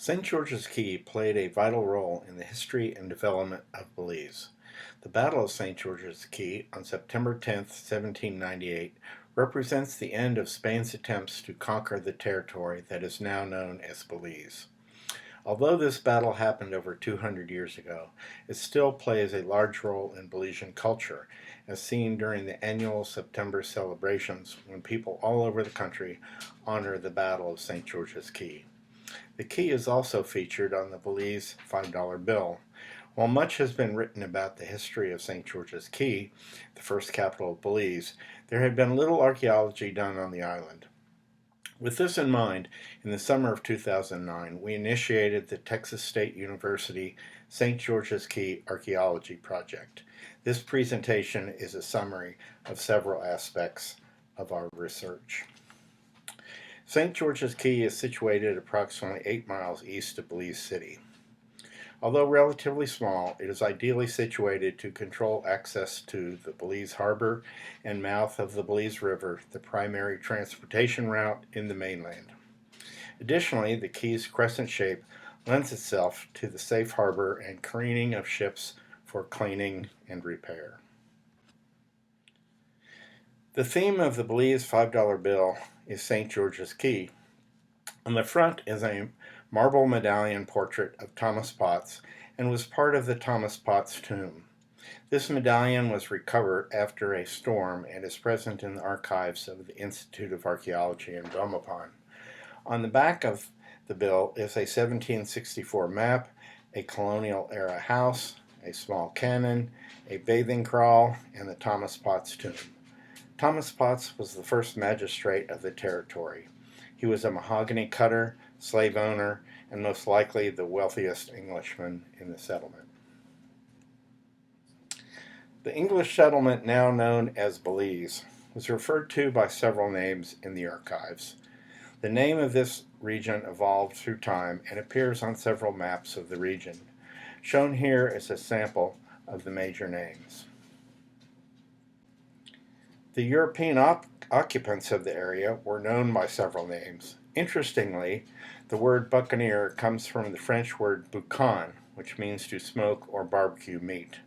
St. George's Caye played a vital role in the history and development of Belize. The Battle of St. George's Caye on September 10, 1798, represents the end of Spain's attempts to conquer the territory that is now known as Belize. Although this battle happened over 200 years ago, it still plays a large role in Belizean culture, as seen during the annual September celebrations when people all over the country honor the Battle of St. George's Caye. The key is also featured on the Belize $5 bill. While much has been written about the history of St. George's Caye, the first capital of Belize, there had been little archaeology done on the island. With this in mind, in the summer of 2009, we initiated the Texas State University St. George's Caye Archaeology Project. This presentation is a summary of several aspects of our research. St. George's Caye is situated approximately 8 miles east of Belize City. Although relatively small, it is ideally situated to control access to the Belize Harbor and mouth of the Belize River, the primary transportation route in the mainland. Additionally, the Caye's crescent shape lends itself to the safe harbor and careening of ships for cleaning and repair. The theme of the Belize $5 bill is St. George's Caye. On the front is a marble medallion portrait of Thomas Potts and was part of the Thomas Potts tomb. This medallion was recovered after a storm and is present in the archives of the Institute of Archaeology in Belmopan. On the back of the bill is a 1764 map, a colonial-era house, a small cannon, a bathing kraal, and the Thomas Potts tomb. Thomas Potts was the first magistrate of the territory. He was a mahogany cutter, slave owner, and most likely the wealthiest Englishman in the settlement. The English settlement, now known as Belize, was referred to by several names in the archives. The name of this region evolved through time and appears on several maps of the region. Shown here is a sample of the major names. The European occupants of the area were known by several names. Interestingly, the word buccaneer comes from the French word boucan, which means to smoke or barbecue meat.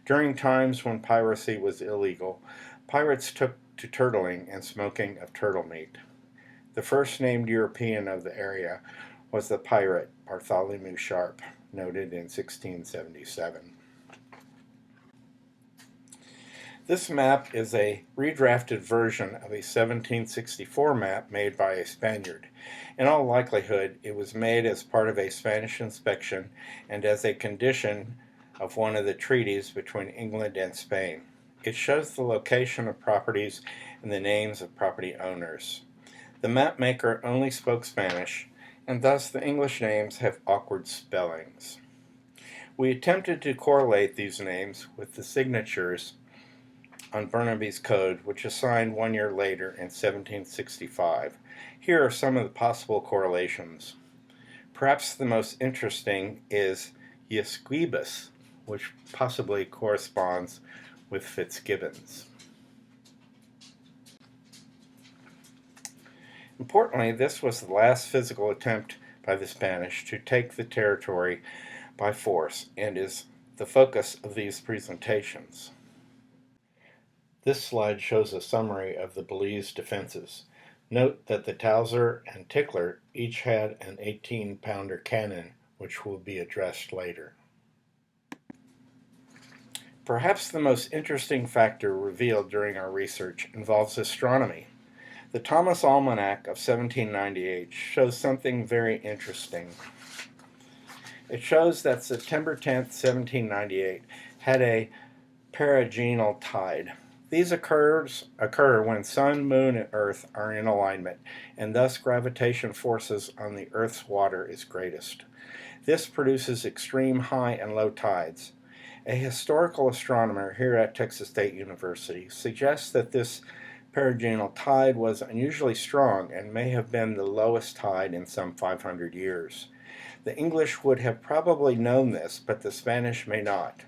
During times when piracy was illegal, pirates took to turtling and smoking of turtle meat. The first named European of the area was the pirate Bartholomew Sharp, noted in 1677. This map is a redrafted version of a 1764 map made by a Spaniard. In all likelihood, it was made as part of a Spanish inspection and as a condition of one of the treaties between England and Spain. It shows the location of properties and the names of property owners. The mapmaker only spoke Spanish, and thus the English names have awkward spellings. We attempted to correlate these names with the signatures on Burnaby's Code, which was signed 1 year later in 1765. Here are some of the possible correlations. Perhaps the most interesting is Ysquibus, which possibly corresponds with Fitzgibbons. Importantly, this was the last physical attempt by the Spanish to take the territory by force and is the focus of these presentations. This slide shows a summary of the Belize defenses. Note that the Towser and Tickler each had an 18-pounder cannon, which will be addressed later. Perhaps the most interesting factor revealed during our research involves astronomy. The Thomas Almanac of 1798 shows something very interesting. It shows that September 10th, 1798 had a perigeal tide. These occur when Sun, Moon, and Earth are in alignment, and thus gravitation forces on the Earth's water is greatest. This produces extreme high and low tides. A historical astronomer here at Texas State University suggests that this perigeal tide was unusually strong and may have been the lowest tide in some 500 years. The English would have probably known this, but the Spanish may not.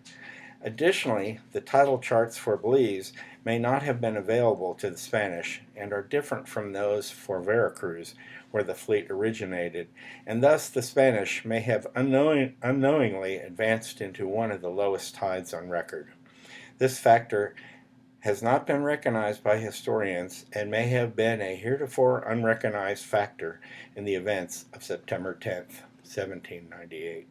Additionally, the tidal charts for Belize may not have been available to the Spanish and are different from those for Veracruz, where the fleet originated, and thus the Spanish may have unknowingly advanced into one of the lowest tides on record. This factor has not been recognized by historians and may have been a heretofore unrecognized factor in the events of September 10th, 1798.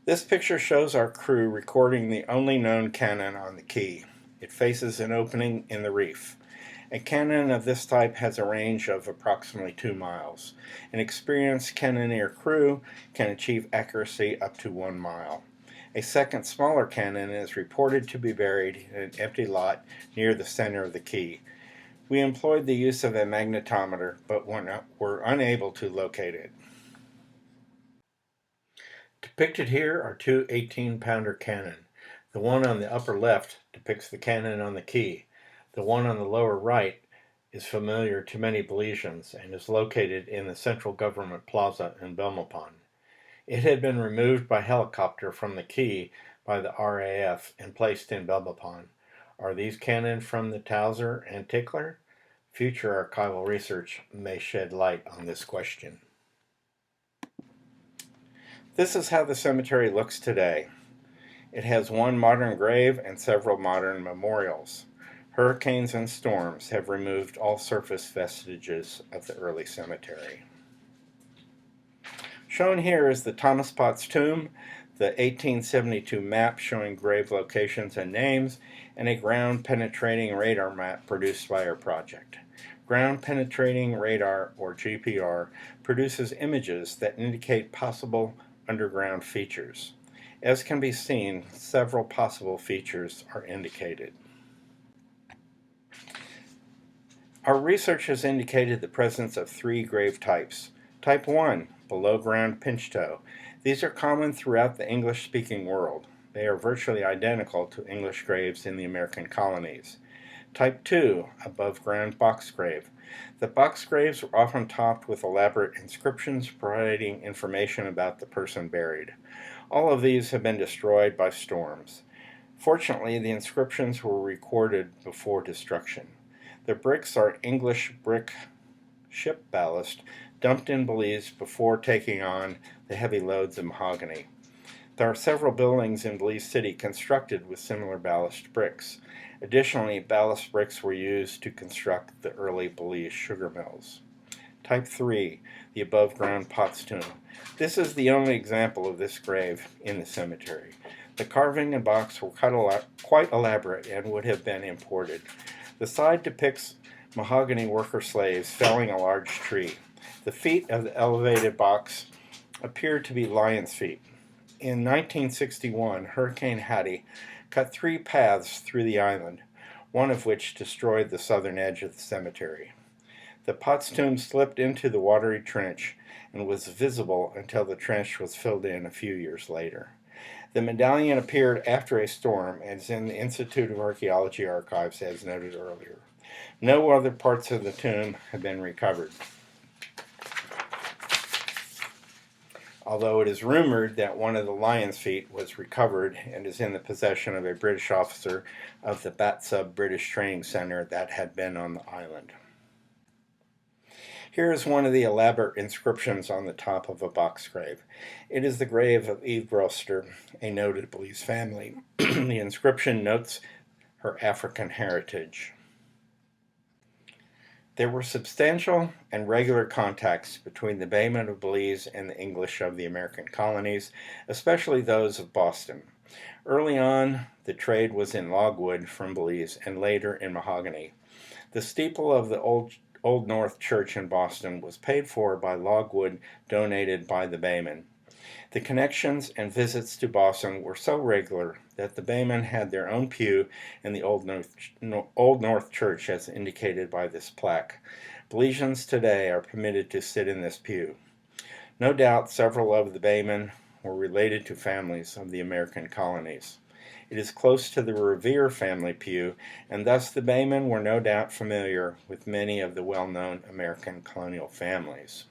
This picture shows our crew recording the only known cannon on the Caye. It faces an opening in the reef. A cannon of this type has a range of approximately 2 miles. An experienced cannoneer crew can achieve accuracy up to 1 mile. A second smaller cannon is reported to be buried in an empty lot near the center of the Caye. We employed the use of a magnetometer, but were unable to locate it. Depicted here are two 18-pounder cannon. The one on the upper left depicts the cannon on the Caye. The one on the lower right is familiar to many Belizeans and is located in the Central Government Plaza in Belmopan. It had been removed by helicopter from the Caye by the RAF and placed in Belmopan. Are these cannon from the Towser and Tickler? Future archival research may shed light on this question. This is how the cemetery looks today. It has one modern grave and several modern memorials. Hurricanes and storms have removed all surface vestiges of the early cemetery. Shown here is the Thomas Potts tomb, the 1872 map showing grave locations and names, and a ground-penetrating radar map produced by our project. Ground-penetrating radar, or GPR, produces images that indicate possible underground features. As can be seen, several possible features are indicated. Our research has indicated the presence of 3 grave types. Type 1, below-ground pinch toe. These are common throughout the English-speaking world. They are virtually identical to English graves in the American colonies. Type 2, above-ground box grave. The box graves were often topped with elaborate inscriptions providing information about the person buried. All of these have been destroyed by storms. Fortunately, the inscriptions were recorded before destruction. The bricks are English brick ship ballast dumped in Belize before taking on the heavy loads of mahogany. There are several buildings in Belize City constructed with similar ballast bricks. Additionally, ballast bricks were used to construct the early Belize sugar mills. Type 3, the above-ground Potts tomb. This is the only example of this grave in the cemetery. The carving and box were quite elaborate and would have been imported. The side depicts mahogany worker slaves felling a large tree. The feet of the elevated box appear to be lion's feet. In 1961, Hurricane Hattie cut 3 paths through the island, one of which destroyed the southern edge of the cemetery. The Potts tomb slipped into the watery trench and was visible until the trench was filled in a few years later. The medallion appeared after a storm and is in the Institute of Archaeology archives as noted earlier. No other parts of the tomb have been recovered, although it is rumored that one of the lion's feet was recovered and is in the possession of a British officer of the Batsub British Training Center that had been on the island. Here is one of the elaborate inscriptions on the top of a box grave. It is the grave of Eve Broster, a noted Belize family. The inscription notes her African heritage. There were substantial and regular contacts between the Baymen of Belize and the English of the American colonies, especially those of Boston. Early on, the trade was in logwood from Belize and later in mahogany. The steeple of the Old North Church in Boston was paid for by logwood donated by the Baymen. The connections and visits to Boston were so regular that the Baymen had their own pew in the Old North Church, as indicated by this plaque. Belizeans today are permitted to sit in this pew. No doubt several of the Baymen were related to families of the American colonies. It is close to the Revere family pew, and thus the Baymen were no doubt familiar with many of the well-known American colonial families.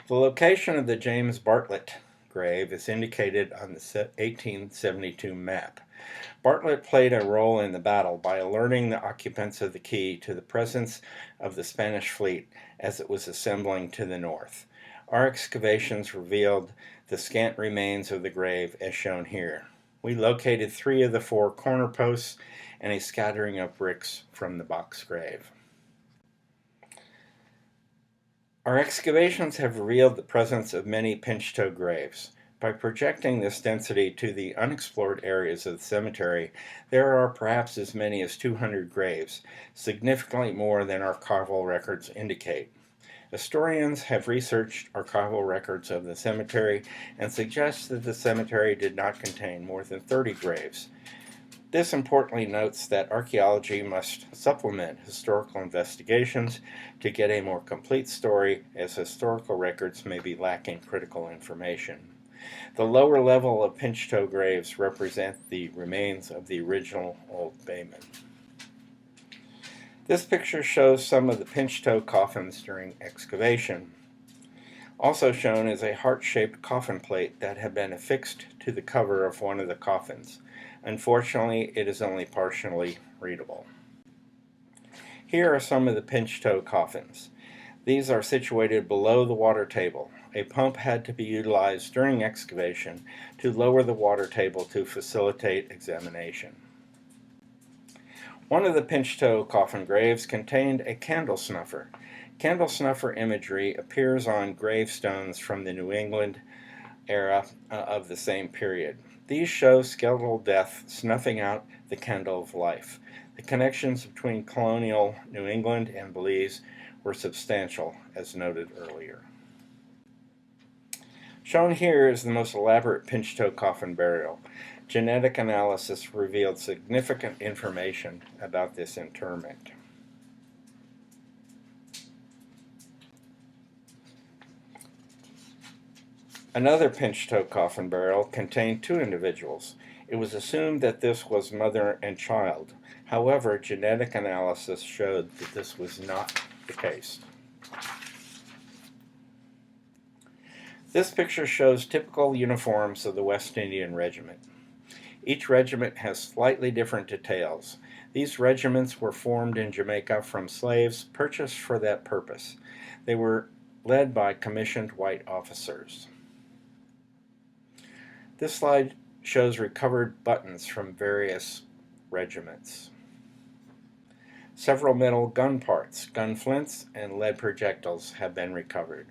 The location of the James Bartlett grave is indicated on the 1872 map. Bartlett played a role in the battle by alerting the occupants of the Caye to the presence of the Spanish fleet as it was assembling to the north. Our excavations revealed the scant remains of the grave as shown here. We located 3 of the 4 corner posts and a scattering of bricks from the box grave. Our excavations have revealed the presence of many pinch-toe graves. By projecting this density to the unexplored areas of the cemetery, there are perhaps as many as 200 graves, significantly more than archival records indicate. Historians have researched archival records of the cemetery and suggest that the cemetery did not contain more than 30 graves. This importantly notes that archaeology must supplement historical investigations to get a more complete story, as historical records may be lacking critical information. The lower level of pinch-toe graves represent the remains of the original old baymen. This picture shows some of the pinch-toe coffins during excavation. Also shown is a heart-shaped coffin plate that had been affixed to the cover of one of the coffins. Unfortunately, it is only partially readable. Here are some of the pinch-toe coffins. These are situated below the water table. A pump had to be utilized during excavation to lower the water table to facilitate examination. One of the pinch-toe coffin graves contained a candle snuffer. Candle snuffer imagery appears on gravestones from the New England era of the same period. These show skeletal death snuffing out the candle of life. The connections between colonial New England and Belize were substantial, as noted earlier. Shown here is the most elaborate pinch-toe coffin burial. Genetic analysis revealed significant information about this interment. Another pinch-toe coffin burial contained 2 individuals. It was assumed that this was mother and child. However, genetic analysis showed that this was not the case. This picture shows typical uniforms of the West Indian Regiment. Each regiment has slightly different details. These regiments were formed in Jamaica from slaves purchased for that purpose. They were led by commissioned white officers. This slide shows recovered buttons from various regiments. Several metal gun parts, gun flints, and lead projectiles have been recovered.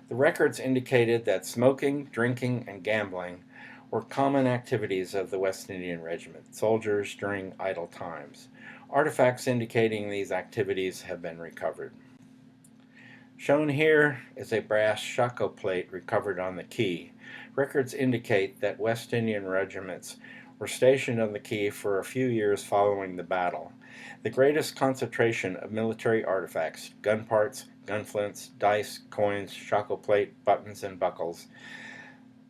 The records indicated that smoking, drinking, and gambling were common activities of the West Indian Regiment soldiers during idle times. Artifacts indicating these activities have been recovered. Shown here is a brass shako plate recovered on the Caye. Records indicate that West Indian regiments were stationed on the Caye for a few years following the battle. The greatest concentration of military artifacts, gun parts, gun flints, dice, coins, shako plate, buttons, and buckles,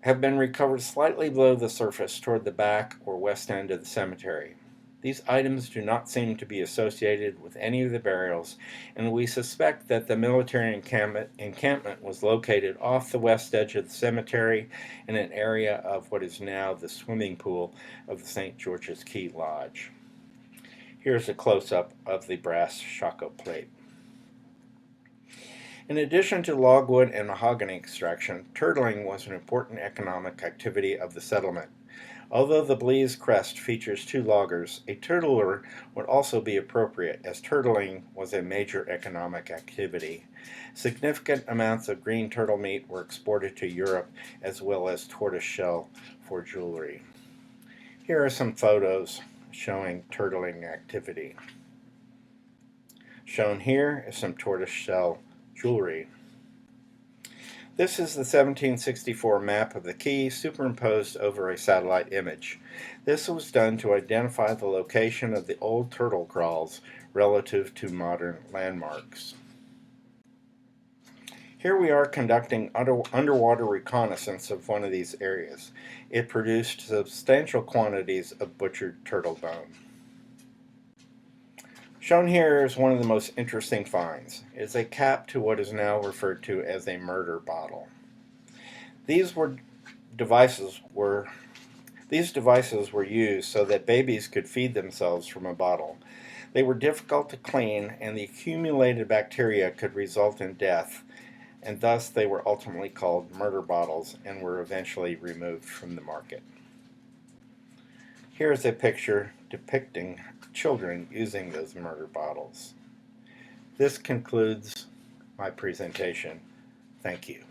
have been recovered slightly below the surface toward the back or west end of the cemetery. These items do not seem to be associated with any of the burials, and we suspect that the military encampment was located off the west edge of the cemetery in an area of what is now the swimming pool of the St. George's Caye Lodge. Here's a close-up of the brass shako plate. In addition to logwood and mahogany extraction, turtling was an important economic activity of the settlement. Although the Belize crest features 2 loggers, a turtler would also be appropriate, as turtling was a major economic activity. Significant amounts of green turtle meat were exported to Europe, as well as tortoiseshell for jewelry. Here are some photos showing turtling activity. Shown here is some tortoiseshell jewelry. This is the 1764 map of the Caye superimposed over a satellite image. This was done to identify the location of the old turtle kraals relative to modern landmarks. Here we are conducting underwater reconnaissance of one of these areas. It produced substantial quantities of butchered turtle bone. Shown here is one of the most interesting finds. It is a cap to what is now referred to as a murder bottle. These devices were These devices were used so that babies could feed themselves from a bottle. They were difficult to clean, and the accumulated bacteria could result in death, and thus they were ultimately called murder bottles and were eventually removed from the market. Here is a picture depicting children using those murder bottles. This concludes my presentation. Thank you.